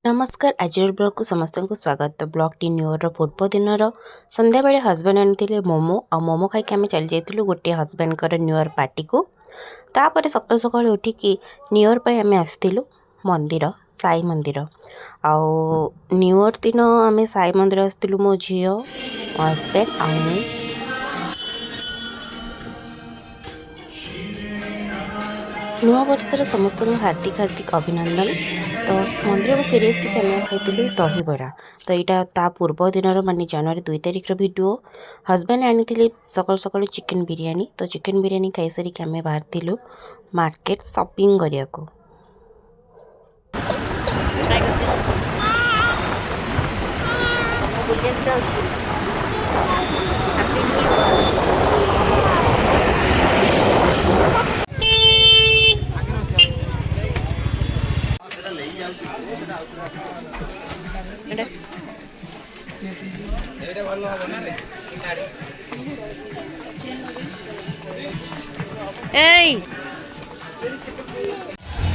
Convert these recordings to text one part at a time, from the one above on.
नमस्कार आज ब्लॉग को समस्त को स्वागत। तो ब्लॉग टी न्यू इयर पूर्व दिन संध्या बेले हजबैंड आनी मोमो आ मोमो खाई आम चली जाइलु गोटे हजबैंड कर न्यू इयर पार्टी को। तापर सकाल सकाल उठिकी न्यू इयर पर आम आसलु मंदिर साई मंदिर। आउ न्यू इयर दिन आम साई मंदिर आसलु मो झी हजबैंड आ नुआ वर्षर समस्त हार्दिक हार्दिक अभिनंदन। तो मंदिर को फेरी आसिक आम खाई दहीबरा। तो यहाँ ता पूर्व दिन माने जनवरी 2 तारिख भिडियो। हजबैंड आनी सकाल सकाल चिकेन बिरियानी। तो चिकेन बिरियानी खाई सारिक आम बाहर मार्केट शॉपिंग करने को।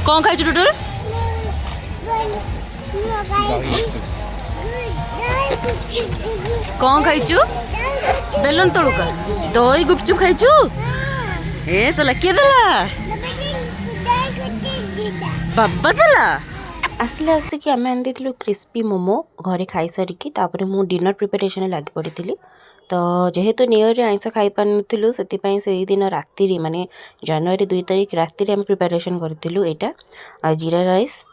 कौन खाई टोटल कौन खाइचु बेलन तड़ुका दही गुपचुप खाइचु ए सला किए देला बाबा देला आसले आसिक आम आनी क्रिस्पी मोमो घरे खाई सारिकी तापर मु डिनर प्रिपरेशन लगी पड़ी। तो जेहेतु न्यू इयर आइंस खाई पार नुँ से दिन राति माने जनवरी 2 तारिख राति आम प्रिपरेशन करूँ यहाँ जीरा राइस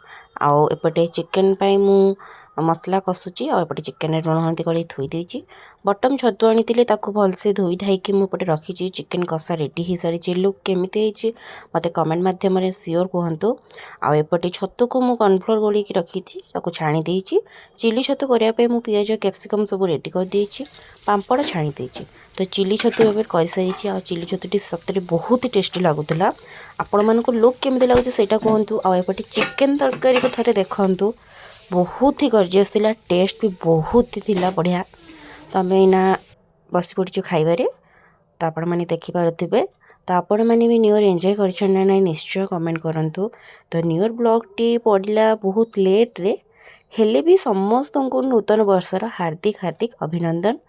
आउ एपटे चिकेन पाई मु मसला कसुची आउपटे चिकेन लुण हल्दी गल थोई देछि। बटम छतु आनी भलसे धोई धाइकी मुझे रखी चिकेन कषा रेडी हो सारी। लुक केमिति मते कमेंट माध्यम सियोर कहतु। आउपटे छतु को मु कॉर्नफ्लोर गोल रखी छाणी देछि। चिली छतु करने मु पियाज कैप्सिकम सब रेडी कर देछि। पांपड़ छाणी देछि। तो चिली छतु एवं कर सारी आ चिली छतुटी सतरे बहुत टेस्टी लगुला। आपण मानक लुक केमिति लगुच सेटा कहतु। आउपटे चिकेन तरकारी को थरे देखंतु बहुत ही गॉर्जियस थिला। टेस्ट भी बहुत ही थिला बढ़िया। तो आम एना बस पड़चु खाइबारे। तो आपण मैंने देखिपे तो आपण मैंने भी न्यू इयर एंजॉय कर ना निश्चय कमेंट करंतु। तो न्यू इयर ब्लॉग टी पड़ला बहुत लेट रे हेले भी समस्त को नूतन वर्षर हार्दिक हार्दिक अभिनंदन।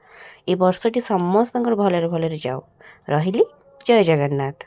ए वर्षटी समस्त भलरे भलरे जाओ। रहिली जय जगन्नाथ।